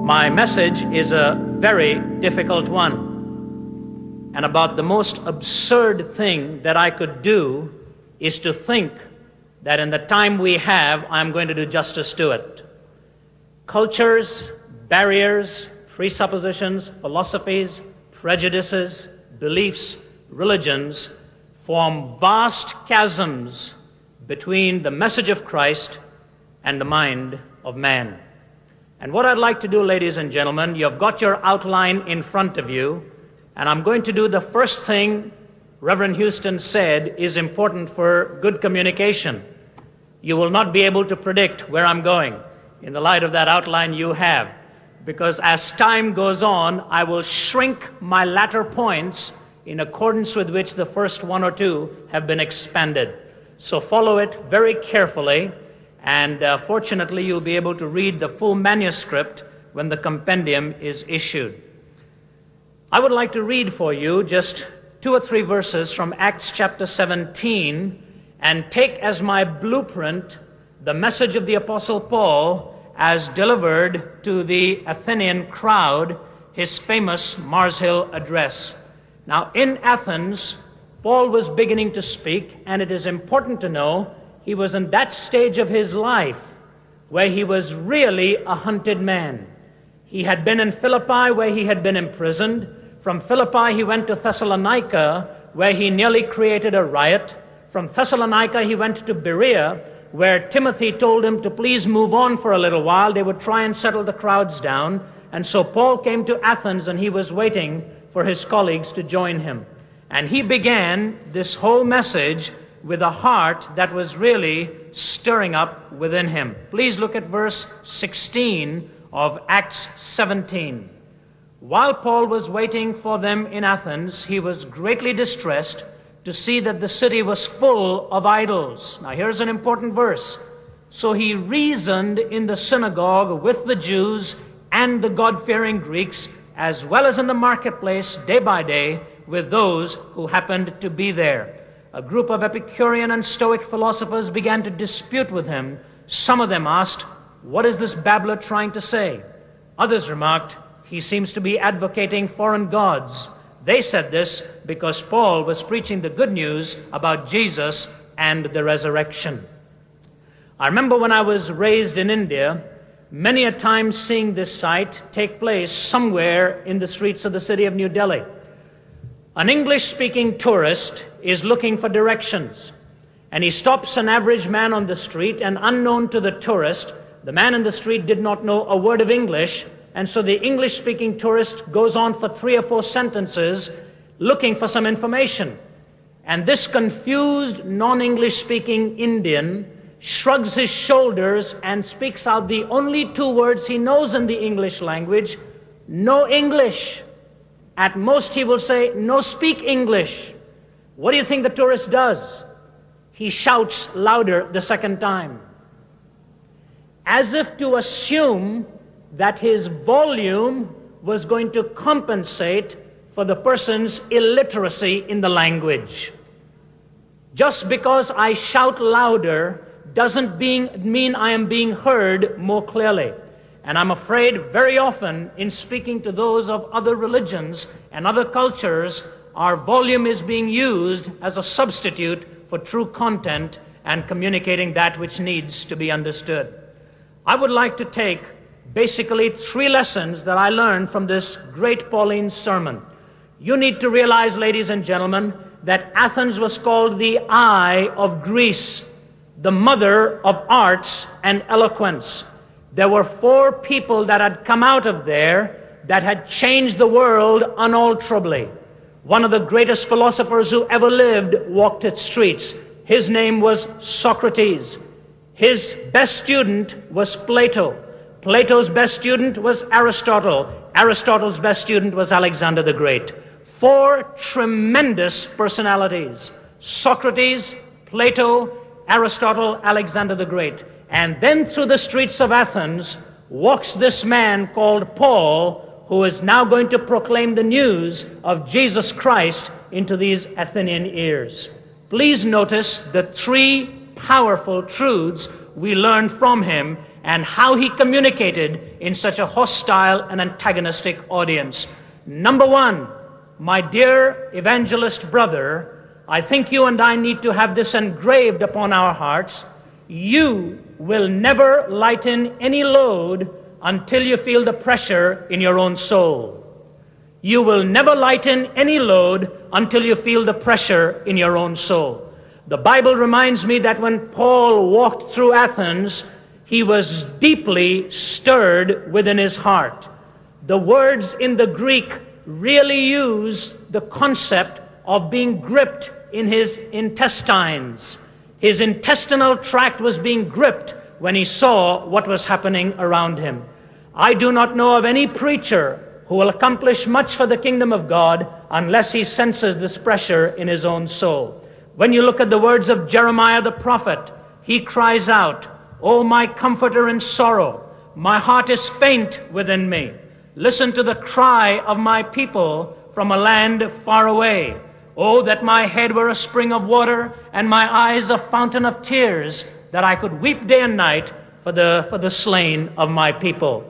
My message is a very difficult one, and about the most absurd thing that I could do is to think that in the time we have, I'm going to do justice to it. Cultures, barriers, presuppositions, philosophies, prejudices, beliefs, religions form vast chasms between the message of Christ and the mind of man. And what I'd like to do, ladies and gentlemen, you've got your outline in front of you, and I'm going to do the first thing Reverend Houston said is important for good communication. You will not be able to predict where I'm going in the light of that outline you have, because as time goes on, I will shrink my latter points in accordance with which the first one or two have been expanded. So follow it very carefully, and fortunately you'll be able to read the full manuscript when the compendium is issued. I would like to read for you just 2 or 3 verses from Acts chapter 17 and take as my blueprint the message of the Apostle Paul as delivered to the Athenian crowd, his famous Mars Hill address. Now, in Athens, Paul was beginning to speak, and it is important to know he was in that stage of his life where he was really a hunted man. He had been in Philippi, where he had been imprisoned. From Philippi, he went to Thessalonica, where he nearly created a riot. From Thessalonica, he went to Berea, where Timothy told him to please move on for a little while. They would try and settle the crowds down. And so Paul came to Athens, and he was waiting for his colleagues to join him. And he began this whole message with a heart that was really stirring up within him. Please look at verse 16 of Acts 17. While Paul was waiting for them in Athens, he was greatly distressed to see that the city was full of idols. Now here's an important verse. So he reasoned in the synagogue with the Jews and the God-fearing Greeks, as well as in the marketplace day by day with those who happened to be there. A group of Epicurean and Stoic philosophers began to dispute with him. Some of them asked, "What is this babbler trying to say?" Others remarked, "He seems to be advocating foreign gods." They said this because Paul was preaching the good news about Jesus and the resurrection. I remember when I was raised in India, many a time seeing this sight take place somewhere in the streets of the city of New Delhi. An English-speaking tourist is looking for directions, and he stops an average man on the street, and unknown to the tourist, the man in the street did not know a word of English, and so the English-speaking tourist goes on for 3 or 4 sentences looking for some information. And this confused, non-English-speaking Indian shrugs his shoulders and speaks out the only 2 words he knows in the English language: "No English." At most he will say, "No speak English." What do you think the tourist does? He shouts louder the second time, as if to assume that his volume was going to compensate for the person's illiteracy in the language. Just because I shout louder doesn't mean I am being heard more clearly. And I'm afraid very often in speaking to those of other religions and other cultures, our volume is being used as a substitute for true content and communicating that which needs to be understood. I would like to take basically 3 lessons that I learned from this great Pauline sermon. You need to realize, ladies and gentlemen, that Athens was called the eye of Greece, the mother of arts and eloquence. There were 4 people that had come out of there that had changed the world unalterably. One of the greatest philosophers who ever lived walked its streets. His name was Socrates. His best student was Plato. Plato's best student was Aristotle. Aristotle's best student was Alexander the Great. 4 tremendous personalities: Socrates, Plato, Aristotle, Alexander the Great. And then through the streets of Athens walks this man called Paul, who is now going to proclaim the news of Jesus Christ into these Athenian ears. Please notice the 3 powerful truths we learn from him, and how he communicated in such a hostile and antagonistic audience. Number one, my dear evangelist brother, I think you and I need to have this engraved upon our hearts. You will never lighten any load until you feel the pressure in your own soul. You will never lighten any load until you feel the pressure in your own soul. The Bible reminds me that when Paul walked through Athens, he was deeply stirred within his heart. The words in the Greek really use the concept of being gripped in his intestines. His intestinal tract was being gripped when he saw what was happening around him. I do not know of any preacher who will accomplish much for the kingdom of God unless he senses this pressure in his own soul. When you look at the words of Jeremiah the prophet, he cries out, "O my comforter in sorrow, my heart is faint within me. Listen to the cry of my people from a land far away. Oh, that my head were a spring of water and my eyes a fountain of tears, that I could weep day and night for the slain of my people."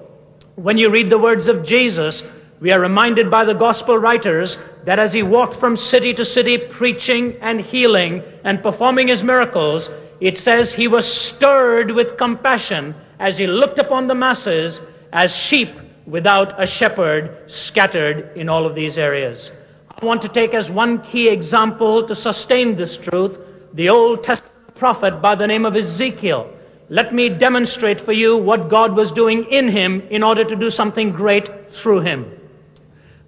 When you read the words of Jesus, we are reminded by the gospel writers that as he walked from city to city preaching and healing and performing his miracles, it says he was stirred with compassion as he looked upon the masses as sheep without a shepherd scattered in all of these areas. I want to take as one key example to sustain this truth the Old Testament prophet by the name of Ezekiel. Let me demonstrate for you what God was doing in him in order to do something great through him.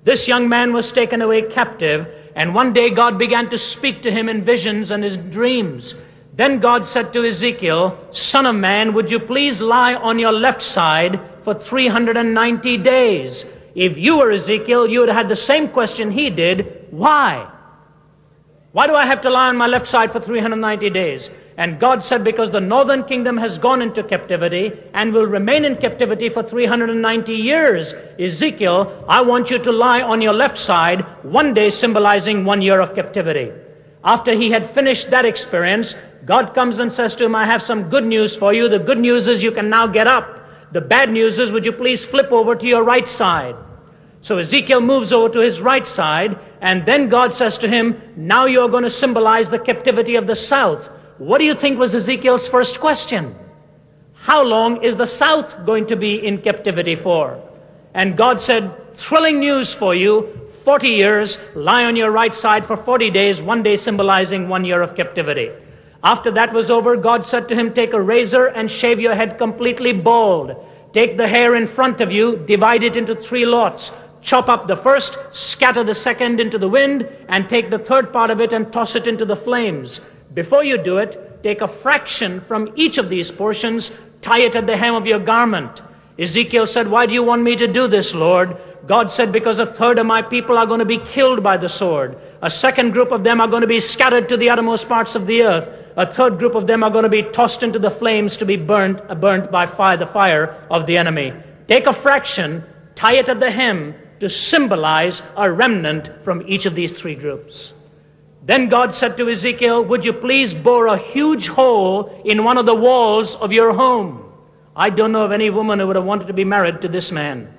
This young man was taken away captive, and one day God began to speak to him in visions and his dreams. Then God said to Ezekiel, "Son of man, would you please lie on your left side for 390 days?" If you were Ezekiel, you would have had the same question he did. Why? Why do I have to lie on my left side for 390 days? And God said, because the northern kingdom has gone into captivity and will remain in captivity for 390 years. Ezekiel, I want you to lie on your left side, one day symbolizing 1 year of captivity. After he had finished that experience, God comes and says to him, I have some good news for you. The good news is you can now get up. The bad news is, would you please flip over to your right side? So Ezekiel moves over to his right side, and then God says to him, now you're going to symbolize the captivity of the south. What do you think was Ezekiel's first question? How long is the south going to be in captivity for? And God said, thrilling news for you, 40 years, lie on your right side for 40 days, one day symbolizing 1 year of captivity. After that was over, God said to him, take a razor and shave your head completely bald. Take the hair in front of you, divide it into 3 lots. Chop up the first, scatter the second into the wind, and take the third part of it and toss it into the flames. Before you do it, take a fraction from each of these portions, tie it at the hem of your garment. Ezekiel said, why do you want me to do this, Lord? God said, because a third of my people are going to be killed by the sword. A second group of them are going to be scattered to the uttermost parts of the earth. A third group of them are going to be tossed into the flames to be burnt by fire, the fire of the enemy. Take a fraction, tie it at the hem to symbolize a remnant from each of these 3 groups. Then God said to Ezekiel, would you please bore a huge hole in one of the walls of your home? I don't know of any woman who would have wanted to be married to this man.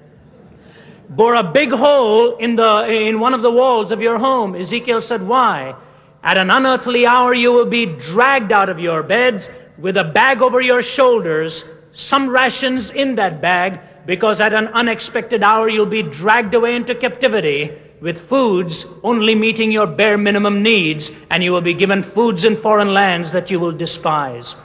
Bore a big hole in one of the walls of your home. Ezekiel said, why? At an unearthly hour you will be dragged out of your beds with a bag over your shoulders, some rations in that bag, because at an unexpected hour you'll be dragged away into captivity with foods only meeting your bare minimum needs, and you will be given foods in foreign lands that you will despise.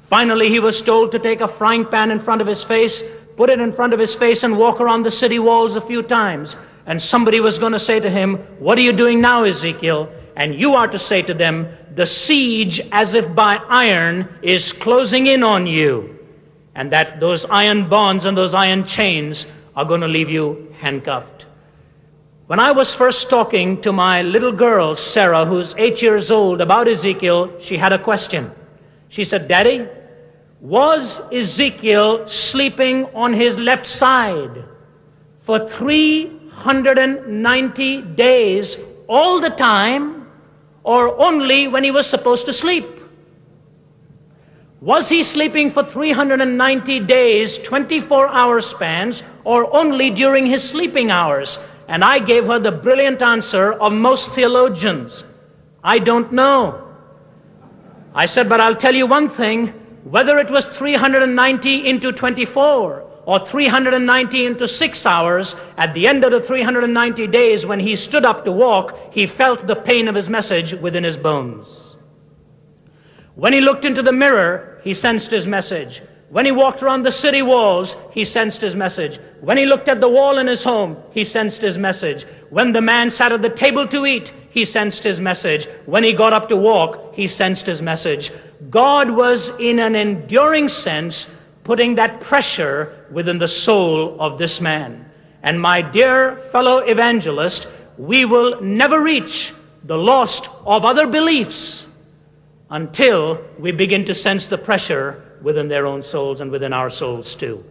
Finally, he was told to take a frying pan in front of his face, put it in front of his face, and walk around the city walls a few times. And somebody was going to say to him, what are you doing now, Ezekiel? And you are to say to them, the siege as if by iron is closing in on you. And that those iron bonds and those iron chains are going to leave you handcuffed. When I was first talking to my little girl, Sarah, who's 8 years old, about Ezekiel, she had a question. She said, Daddy, was Ezekiel sleeping on his left side for 390 days all the time, or only when he was supposed to sleep? Was he sleeping for 390 days, 24-hour spans, or only during his sleeping hours? And I gave her the brilliant answer of most theologians. I don't know. I said, but I'll tell you one thing, whether it was 390 into 24 or 390 into 6 hours, at the end of the 390 days when he stood up to walk, he felt the pain of his message within his bones. When he looked into the mirror, he sensed his message. When he walked around the city walls, he sensed his message. When he looked at the wall in his home, he sensed his message. When the man sat at the table to eat, he sensed his message. When he got up to walk, he sensed his message. God was, in an enduring sense, putting that pressure within the soul of this man. And my dear fellow evangelist, we will never reach the lost of other beliefs until we begin to sense the pressure within their own souls and within our souls too.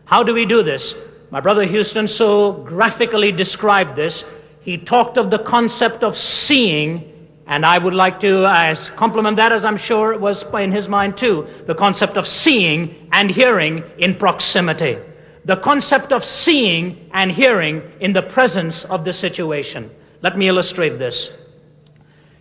How do we do this? My brother Houston so graphically described this. He talked of the concept of seeing, and I would like to compliment that, as I'm sure it was in his mind too, the concept of seeing and hearing in proximity. The concept of seeing and hearing in the presence of the situation. Let me illustrate this.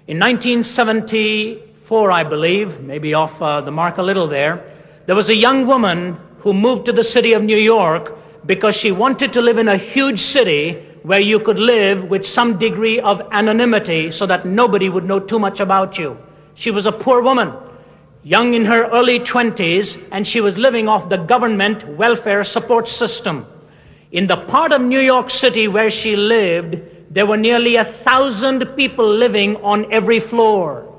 In 1974, I believe, maybe off the mark a little there was a young woman who moved to the city of New York because she wanted to live in a huge city where you could live with some degree of anonymity so that nobody would know too much about you. She was a poor woman, young in her early 20s, and she was living off the government welfare support system. In the part of New York City where she lived, there were nearly 1,000 people living on every floor.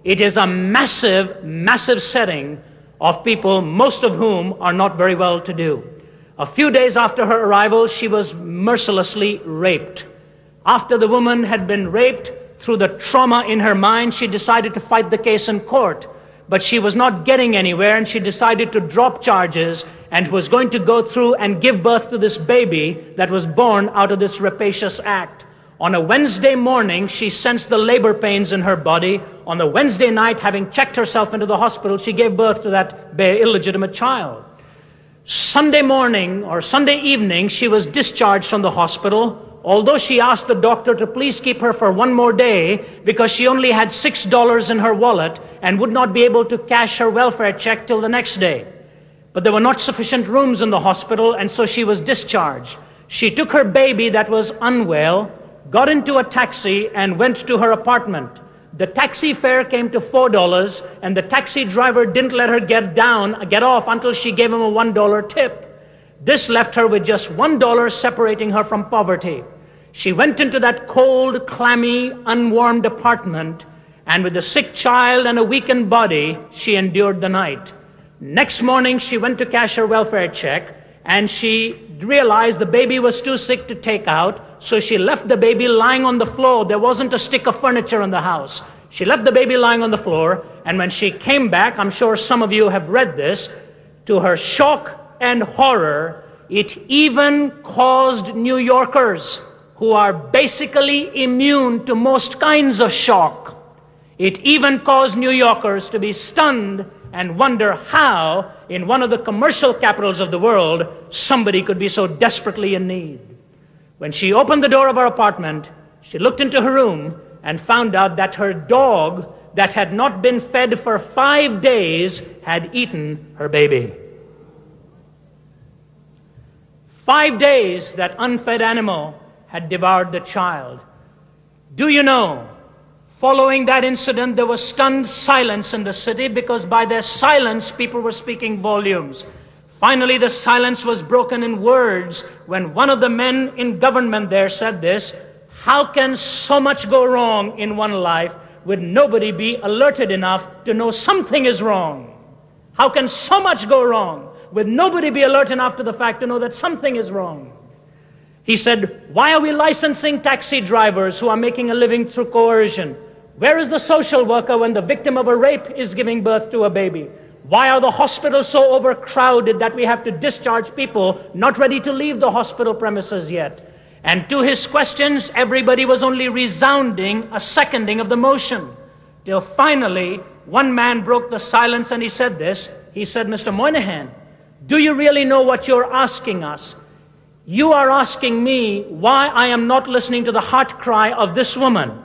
It is a massive, massive setting of people, most of whom are not very well to do. A few days after her arrival, she was mercilessly raped. After the woman had been raped, through the trauma in her mind, she decided to fight the case in court. But she was not getting anywhere, and she decided to drop charges and was going to go through and give birth to this baby that was born out of this rapacious act. On a Wednesday morning, she sensed the labor pains in her body. On the Wednesday night, having checked herself into the hospital, she gave birth to that illegitimate child. Sunday morning or Sunday evening, she was discharged from the hospital, although she asked the doctor to please keep her for one more day because she only had $6 in her wallet and would not be able to cash her welfare check till the next day. But there were not sufficient rooms in the hospital, and so she was discharged. She took her baby that was unwell, got into a taxi, and went to her apartment. The taxi fare came to $4, and the taxi driver didn't let her get off until she gave him a $1 tip. This left her with just $1 separating her from poverty. She went into that cold, clammy, unwarmed apartment, and with a sick child and a weakened body, she endured the night. Next morning, she went to cash her welfare check, and she realized the baby was too sick to take out, so she left the baby lying on the floor. There wasn't a stick of furniture in the house. She left the baby lying on the floor, and when she came back, I'm sure some of you have read this, to her shock and horror, it even caused New Yorkers, who are basically immune to most kinds of shock, it even caused New Yorkers to be stunned and wonder how, in one of the commercial capitals of the world, somebody could be so desperately in need. When she opened the door of her apartment, she looked into her room and found out that her dog that had not been fed for 5 days had eaten her baby. 5 days that unfed animal had devoured the child. Do you know, following that incident, there was stunned silence in the city because by their silence, people were speaking volumes. Finally, the silence was broken in words when one of the men in government there said this: how can so much go wrong in one life with nobody be alerted enough to know something is wrong? How can so much go wrong with nobody be alert enough to the fact to know that something is wrong? He said, why are we licensing taxi drivers who are making a living through coercion? Where is the social worker when the victim of a rape is giving birth to a baby? Why are the hospitals so overcrowded that we have to discharge people not ready to leave the hospital premises yet? And to his questions, everybody was only resounding a seconding of the motion. till finally one man broke the silence and he said this. He said, Mr. Moynihan, do you really know what you're asking us? You are asking me why I am not listening to the heart cry of this woman.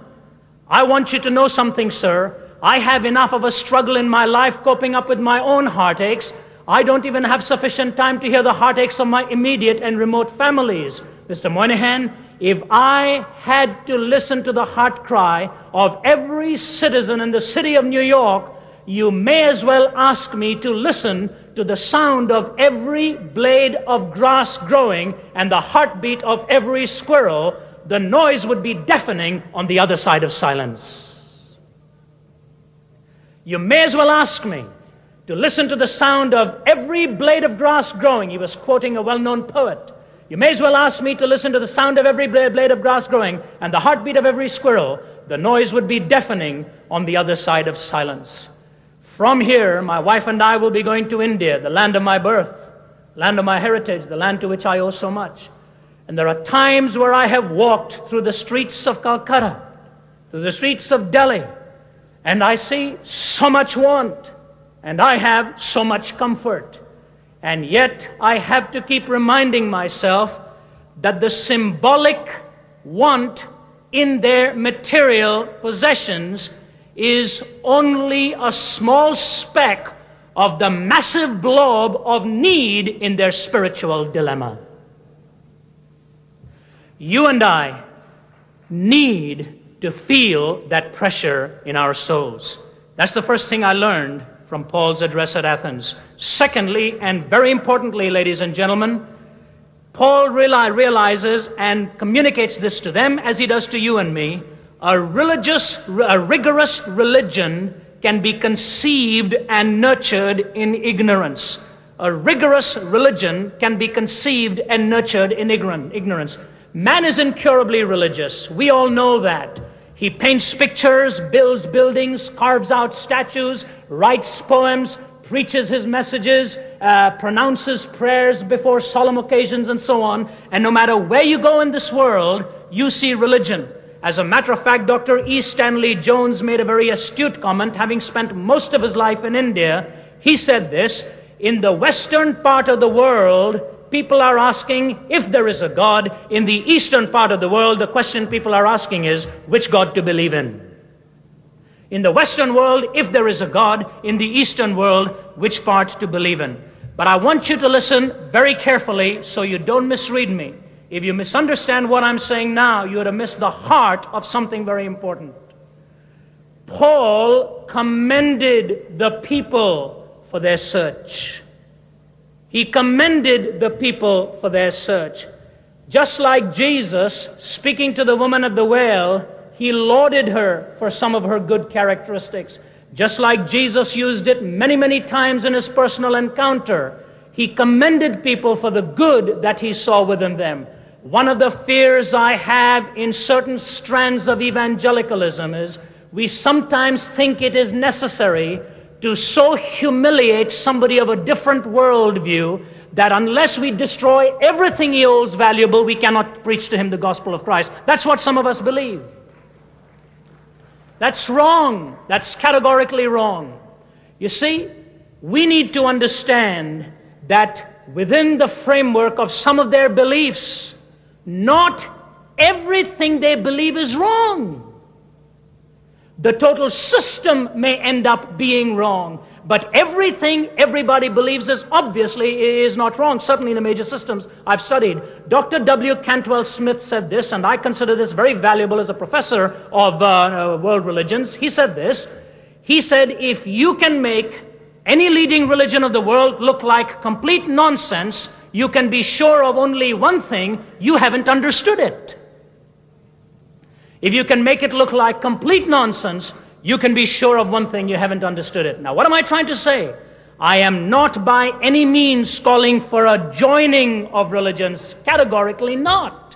I want you to know something, sir. I have enough of a struggle in my life coping up with my own heartaches. I don't even have sufficient time to hear the heartaches of my immediate and remote families. Mr. Moynihan, if I had to listen to the heart cry of every citizen in the city of New York, you may as well ask me to listen to the sound of every blade of grass growing and the heartbeat of every squirrel. The noise would be deafening on the other side of silence. You may as well ask me to listen to the sound of every blade of grass growing. He was quoting a well-known poet. You may as well ask me to listen to the sound of every blade of grass growing and the heartbeat of every squirrel. The noise would be deafening on the other side of silence. From here, my wife and I will be going to India, the land of my birth, land of my heritage, the land to which I owe so much. And there are times where I have walked through the streets of Calcutta, through the streets of Delhi, and I see so much want, and I have so much comfort. And yet I have to keep reminding myself that the symbolic want in their material possessions is only a small speck of the massive blob of need in their spiritual dilemma. You and I need to feel that pressure in our souls. That's the first thing I learned from Paul's address at Athens. Secondly, and very importantly, ladies and gentlemen, Paul realizes and communicates this to them as he does to you and me. A rigorous religion can be conceived and nurtured in ignorance. A rigorous religion can be conceived and nurtured in ignorance. Man is incurably religious. We all know that. He paints pictures, builds buildings, carves out statues, writes poems, preaches his messages, pronounces prayers before solemn occasions and so on. And no matter where you go in this world, you see religion. As a matter of fact, Dr. E. Stanley Jones made a very astute comment, having spent most of his life in India. He said this: in the western part of the world, people are asking if there is a God. In the eastern part of the world, the question people are asking is which God to believe in. In the western world, if there is a God. In the eastern world, which part to believe in. But I want you to listen very carefully so you don't misread me. If you misunderstand what I'm saying now, you would have missed the heart of something very important. Paul commended the people for their search. He commended the people for their search. Just like Jesus, speaking to the woman at the well, he lauded her for some of her good characteristics. Just like Jesus used it many, many times in his personal encounter, he commended people for the good that he saw within them. One of the fears I have in certain strands of evangelicalism is we sometimes think it is necessary to so humiliate somebody of a different worldview that unless we destroy everything he holds valuable, we cannot preach to him the gospel of Christ. That's what some of us believe. That's wrong. That's categorically wrong. You see, we need to understand that within the framework of some of their beliefs, not everything they believe is wrong. The total system may end up being wrong, but everything everybody believes is not wrong. Certainly in the major systems I've studied. Dr. W. Cantwell Smith said this, and I consider this very valuable as a professor of world religions. He said this. He said, if you can make any leading religion of the world look like complete nonsense, you can be sure of only one thing: you haven't understood it. If you can make it look like complete nonsense, you can be sure of one thing: you haven't understood it. Now, what am I trying to say? I am not by any means calling for a joining of religions, categorically not.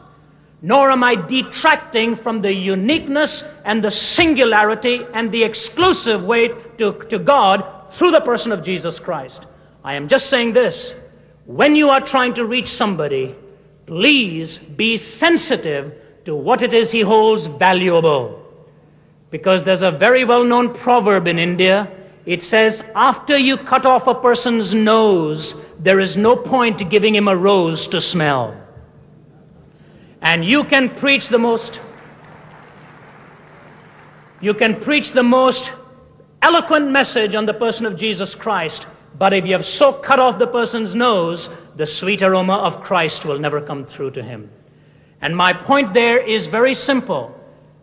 Nor am I detracting from the uniqueness and the singularity and the exclusive way to God through the person of Jesus Christ. I am just saying this: when you are trying to reach somebody, please be sensitive to what it is he holds valuable. because there's a very well-known proverb in India. It says, after you cut off a person's nose, there is no point giving him a rose to smell. And you can preach the most eloquent message on the person of Jesus Christ, but if you have so cut off the person's nose, the sweet aroma of Christ will never come through to him. And my point there is very simple.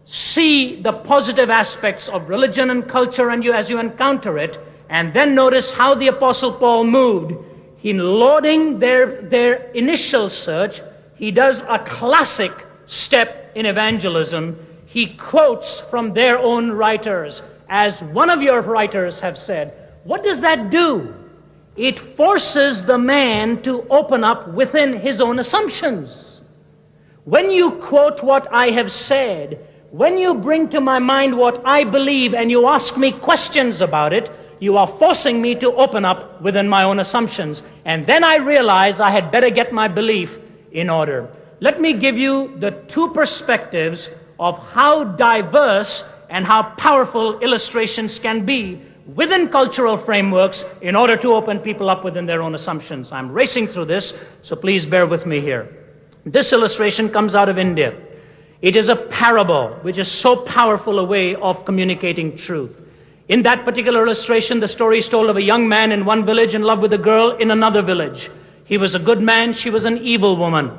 See the positive aspects of religion and culture and as you encounter it, and then notice how the Apostle Paul moved. In lauding their initial search, he does a classic step in evangelism. He quotes from their own writers. As one of your writers have said, what does that do? It forces the man to open up within his own assumptions. When you quote what I have said, when you bring to my mind what I believe and you ask me questions about it, you are forcing me to open up within my own assumptions. And then I realized I had better get my belief in order. Let me give you the two perspectives of how diverse and how powerful illustrations can be within cultural frameworks in order to open people up within their own assumptions. I'm racing through this, so please bear with me here. This illustration comes out of India. It is a parable which is so powerful a way of communicating truth. In that particular illustration, the story is told of a young man in one village in love with a girl in another village. He was a good man, she was an evil woman.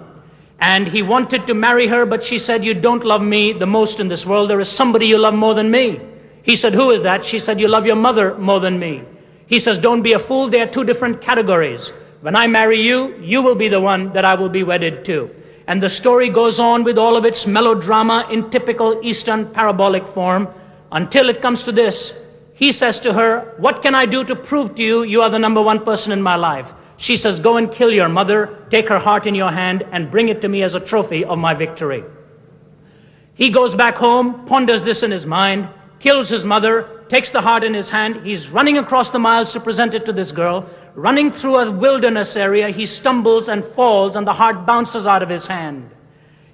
And he wanted to marry her, but she said, you don't love me the most in this world. There is somebody you love more than me. He said, who is that? She said, you love your mother more than me. He says, don't be a fool. They are two different categories. When I marry you, you will be the one that I will be wedded to. And the story goes on with all of its melodrama in typical Eastern parabolic form until it comes to this. He says to her, what can I do to prove to you you are the number one person in my life? She says, go and kill your mother, take her heart in your hand, and bring it to me as a trophy of my victory. He goes back home, ponders this in his mind, kills his mother, takes the heart in his hand. He's running across the miles to present it to this girl. Running through a wilderness area, he stumbles and falls, and the heart bounces out of his hand.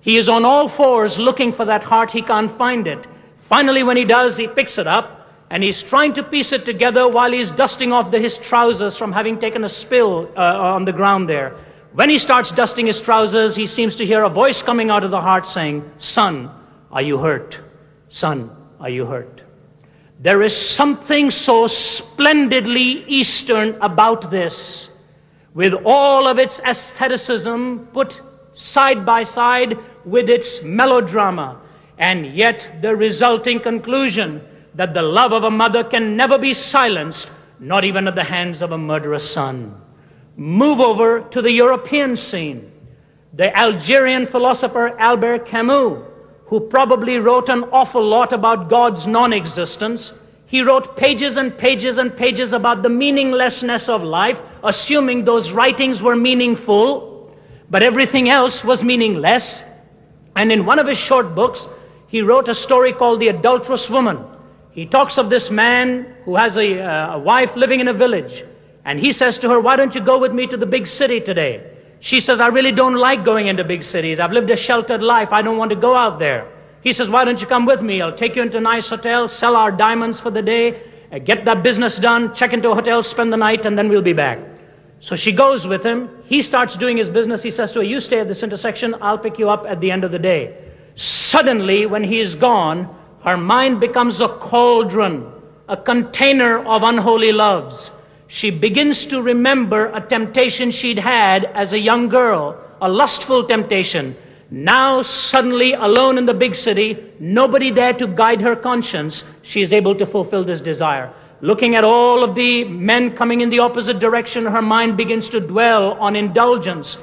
He is on all fours looking for that heart. He can't find it. Finally, when he does, he picks it up, and he's trying to piece it together while he's dusting off his trousers from having taken a spill on the ground there. When he starts dusting his trousers, he seems to hear a voice coming out of the heart saying, son, are you hurt? Son, are you hurt? There is something so splendidly Eastern about this, with all of its aestheticism put side by side with its melodrama, and yet the resulting conclusion that the love of a mother can never be silenced, not even at the hands of a murderous son. Move over to the European scene. The Algerian philosopher Albert Camus, who probably wrote an awful lot about God's non-existence. He wrote pages and pages and pages about the meaninglessness of life, assuming those writings were meaningful, but everything else was meaningless. And in one of his short books, he wrote a story called The Adulterous Woman. He talks of this man who has a wife living in a village, and he says to her, why don't you go with me to the big city today? She says, I really don't like going into big cities. I've lived a sheltered life. I don't want to go out there. He says, why don't you come with me? I'll take you into a nice hotel, sell our diamonds for the day, get that business done, check into a hotel, spend the night, and then we'll be back. So she goes with him. He starts doing his business. He says to her, you stay at this intersection. I'll pick you up at the end of the day. Suddenly, when he is gone, her mind becomes a cauldron, a container of unholy loves. She begins to remember a temptation she'd had as a young girl, a lustful temptation. Now, suddenly, alone in the big city, nobody there to guide her conscience, she is able to fulfill this desire. Looking at all of the men coming in the opposite direction, her mind begins to dwell on indulgence.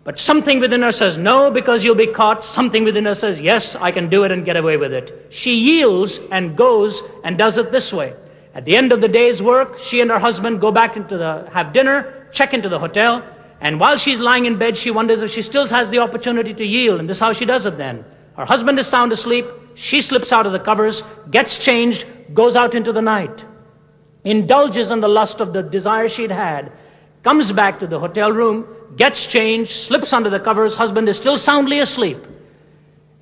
But something within her says, no, because you'll be caught. Something within her says, yes, I can do it and get away with it. She yields and goes and does it this way. At the end of the day's work, she and her husband go back have dinner, check into the hotel, and while she's lying in bed, she wonders if she still has the opportunity to yield, and this is how she does it then. Her husband is sound asleep, she slips out of the covers, gets changed, goes out into the night, indulges in the lust of the desire she'd had, comes back to the hotel room, gets changed, slips under the covers, husband is still soundly asleep.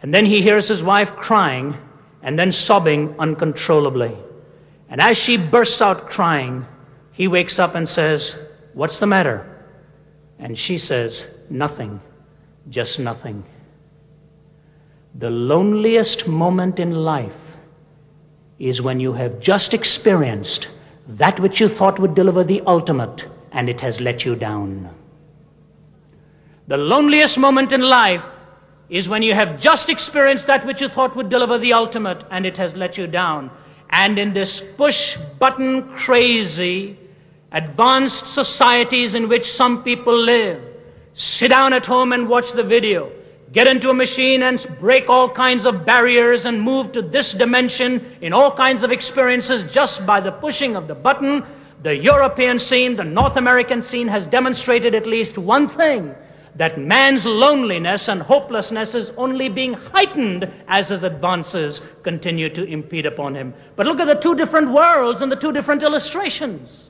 And then he hears his wife crying, and then sobbing uncontrollably. And as she bursts out crying, he wakes up and says, "What's the matter?" And she says, "Nothing, just nothing." The loneliest moment in life is when you have just experienced that which you thought would deliver the ultimate, and it has let you down. The loneliest moment in life is when you have just experienced that which you thought would deliver the ultimate, and it has let you down. And in this push-button crazy, advanced societies in which some people live, sit down at home and watch the video, get into a machine and break all kinds of barriers and move to this dimension in all kinds of experiences just by the pushing of the button. The European scene, the North American scene has demonstrated at least one thing, that man's loneliness and hopelessness is only being heightened as his advances continue to impede upon him. But look at the two different worlds and the two different illustrations.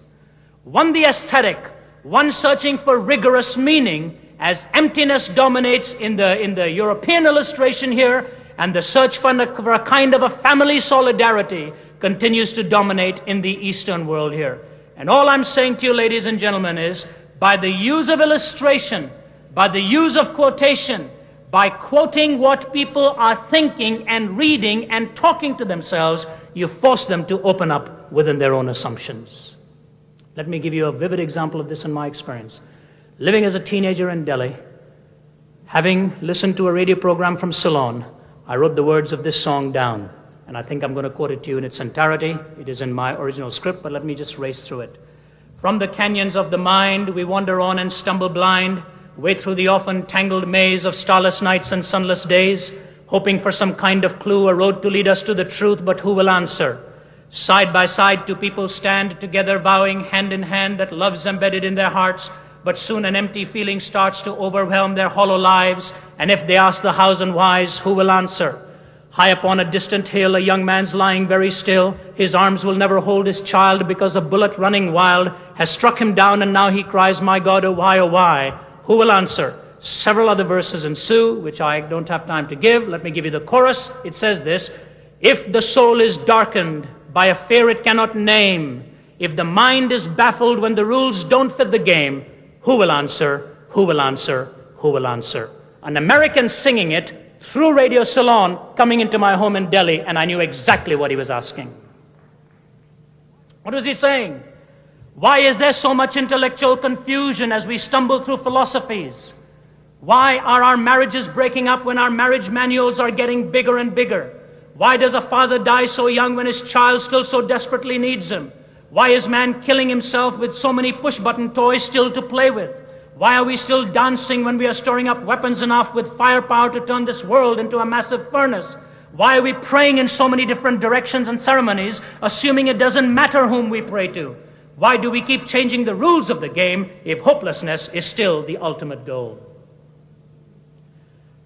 One the aesthetic, one searching for rigorous meaning, as emptiness dominates in the European illustration here, and the search for a kind of a family solidarity continues to dominate in the Eastern world here. And all I'm saying to you, ladies and gentlemen, is by the use of illustration, by the use of quotation, by quoting what people are thinking and reading and talking to themselves, you force them to open up within their own assumptions. Let me give you a vivid example of this in my experience. Living as a teenager in Delhi, having listened to a radio program from Ceylon, I wrote the words of this song down, and I think I'm going to quote it to you in its entirety. It is in my original script, but let me just race through it. From the canyons of the mind, we wander on and stumble blind, wade through the often tangled maze of starless nights and sunless days, hoping for some kind of clue, a road to lead us to the truth, but who will answer? Side by side, two people stand together, vowing hand in hand that love's embedded in their hearts, but soon an empty feeling starts to overwhelm their hollow lives, and if they ask the hows and whys, who will answer? High upon a distant hill, a young man's lying very still. His arms will never hold his child because a bullet running wild has struck him down, and now he cries, "My God, oh why, oh why?" Who will answer? Several other verses ensue, which I don't have time to give. Let me give you the chorus. It says this: if the soul is darkened by a fear it cannot name, if the mind is baffled when the rules don't fit the game, who will answer? Who will answer? Who will answer? An American singing it through Radio Ceylon, coming into my home in Delhi, and I knew exactly what he was asking. What was he saying? Why is there so much intellectual confusion as we stumble through philosophies? Why are our marriages breaking up when our marriage manuals are getting bigger and bigger? Why does a father die so young when his child still so desperately needs him? Why is man killing himself with so many push-button toys still to play with? Why are we still dancing when we are storing up weapons enough with firepower to turn this world into a massive furnace? Why are we praying in so many different directions and ceremonies, assuming it doesn't matter whom we pray to? Why do we keep changing the rules of the game if hopelessness is still the ultimate goal?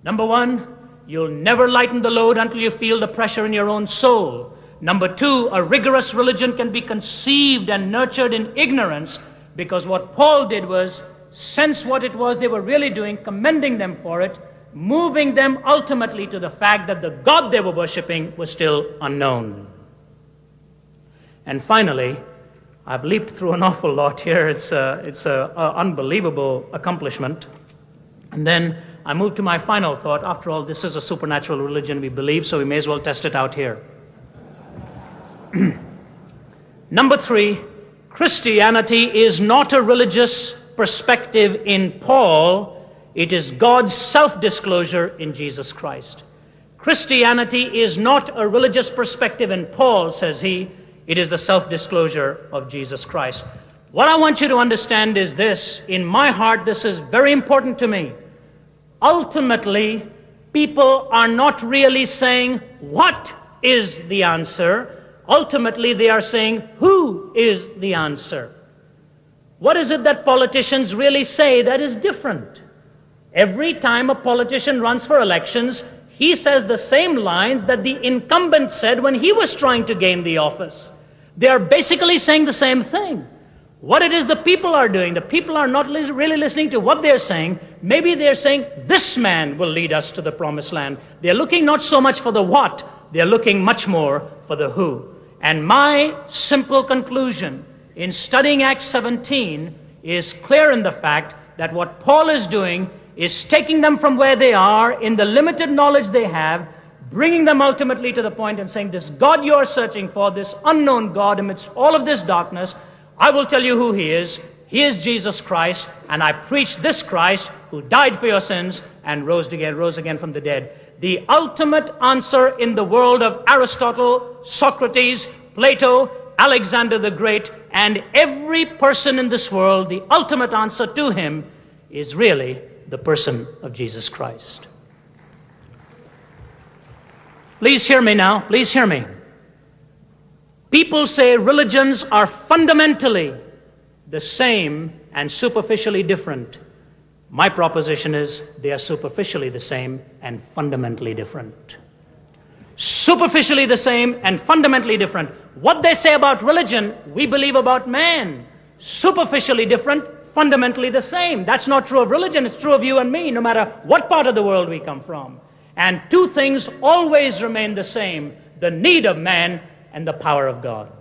Number one, you'll never lighten the load until you feel the pressure in your own soul. Number two, a rigorous religion can be conceived and nurtured in ignorance, because what Paul did was sense what it was they were really doing, commending them for it, moving them ultimately to the fact that the God they were worshiping was still unknown. And finally, I've leaped through an awful lot here. It's a unbelievable accomplishment. And then I move to my final thought. After all, this is a supernatural religion, we believe, so we may as well test it out here. Number three, Christianity is not a religious perspective in Paul. It is God's self-disclosure in Jesus Christ. Christianity is not a religious perspective in Paul, says he. It is the self-disclosure of Jesus Christ. What I want you to understand is this. In my heart, this is very important to me. Ultimately, people are not really saying, what is the answer? Ultimately, they are saying, who is the answer? What is it that politicians really say that is different? Every time a politician runs for elections, he says the same lines that the incumbent said when he was trying to gain the office. They are basically saying the same thing. What it is the people are doing, the people are not really listening to what they're saying. Maybe they're saying, this man will lead us to the promised land. They're looking not so much for the what, They're looking much more for the who. And my simple conclusion in studying Acts 17 is clear in the fact that what Paul is doing is taking them from where they are in the limited knowledge they have, bringing them ultimately to the point and saying, this God you're searching for, this unknown God amidst all of this darkness, I will tell you who he is. He is Jesus Christ, and I preach this Christ who died for your sins and rose again from the dead. The ultimate answer in the world of Aristotle, Socrates, Plato, Alexander the Great, and every person in this world, the ultimate answer to him is really the person of Jesus Christ. Please hear me now. Please hear me. People say religions are fundamentally the same and superficially different. My proposition is they are superficially the same and fundamentally different. Superficially the same and fundamentally different. What they say about religion, we believe about man. Superficially different, fundamentally the same. That's not true of religion. It's true of you and me, no matter what part of the world we come from. And two things always remain the same: the need of man and the power of God.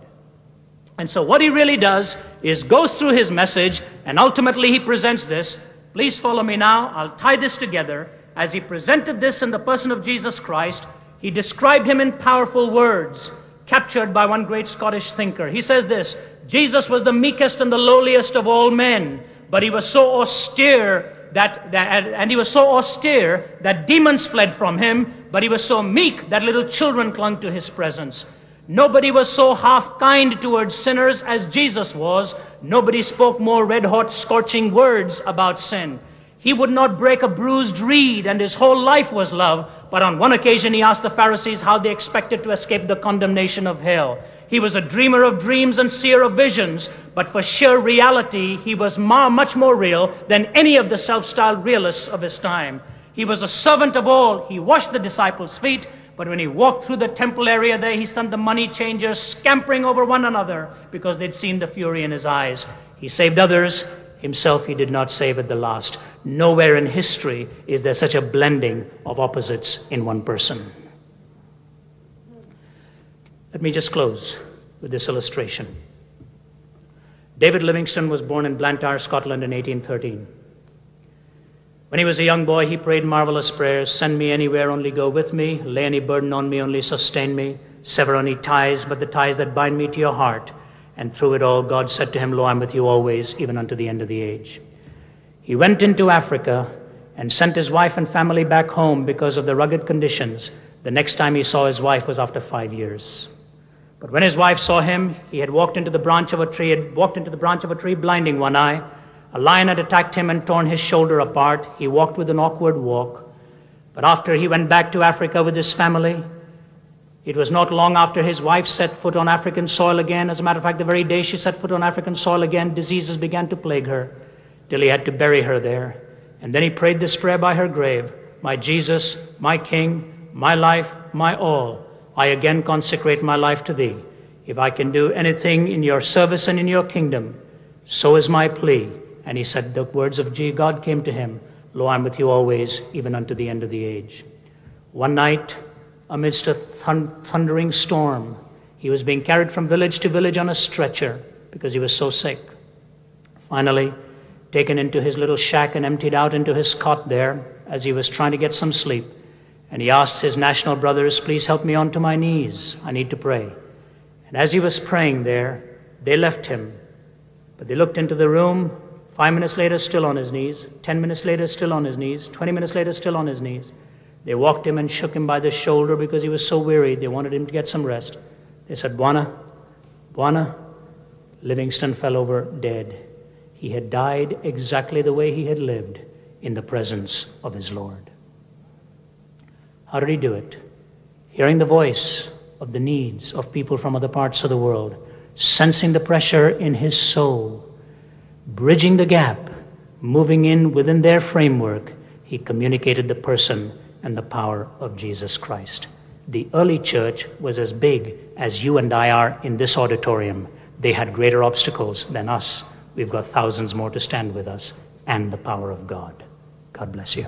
And so what he really does is goes through his message, and ultimately he presents this. Please follow me now. I'll tie this together. As he presented this in the person of Jesus Christ, he described him in powerful words, captured by one great Scottish thinker. He says this: Jesus was the meekest and the lowliest of all men, but he was so austere that demons fled from him, but he was so meek that little children clung to his presence. Nobody was so half kind towards sinners as Jesus was. Nobody spoke more red-hot, scorching words about sin. He would not break a bruised reed, and his whole life was love. But on one occasion he asked the Pharisees how they expected to escape the condemnation of hell. He was a dreamer of dreams and seer of visions, but for sheer reality he was much more real than any of the self-styled realists of his time. He was a servant of all. He washed the disciples' feet, but when he walked through the temple area there, he sent the money changers scampering over one another because they'd seen the fury in his eyes. He saved others. Himself he did not save at the last. Nowhere in history is there such a blending of opposites in one person. Let me just close with this illustration. David Livingstone was born in Blantyre, Scotland in 1813. When he was a young boy, he prayed marvelous prayers: send me anywhere, only go with me. Lay any burden on me, only sustain me. Sever any ties but the ties that bind me to your heart. And through it all, God said to him, Lo, I'm with you always, even unto the end of the age. He went into Africa and sent his wife and family back home because of the rugged conditions. The next time he saw his wife was after 5 years. But when his wife saw him, he had walked into the branch of a tree, blinding one eye. A lion had attacked him and torn his shoulder apart. He walked with an awkward walk. But after he went back to Africa with his family, it was not long after his wife set foot on African soil again. As a matter of fact, the very day she set foot on African soil again, diseases began to plague her, till he had to bury her there. And then he prayed this prayer by her grave: My Jesus, my King, my life, my all, I again consecrate my life to thee. If I can do anything in your service and in your kingdom, so is my plea. And he said the words of God came to him: Lo, I'm with you always, even unto the end of the age. One night, amidst a thundering storm, he was being carried from village to village on a stretcher because he was so sick. Finally, taken into his little shack and emptied out into his cot there as he was trying to get some sleep. And he asked his national brothers, please help me onto my knees. I need to pray. And as he was praying there, they left him. But they looked into the room. 5 minutes later, still on his knees. 10 minutes later, still on his knees. 20 minutes later, still on his knees. They walked him and shook him by the shoulder because he was so weary. They wanted him to get some rest. They said, Bwana. Livingstone fell over dead. He had died exactly the way he had lived, in the presence of his Lord. How did he do it? Hearing the voice of the needs of people from other parts of the world, sensing the pressure in his soul, bridging the gap, moving in within their framework, he communicated the person and the power of Jesus Christ. The early church was as big as you and I are in this auditorium. They had greater obstacles than us. We've got thousands more to stand with us, and the power of God. God bless you.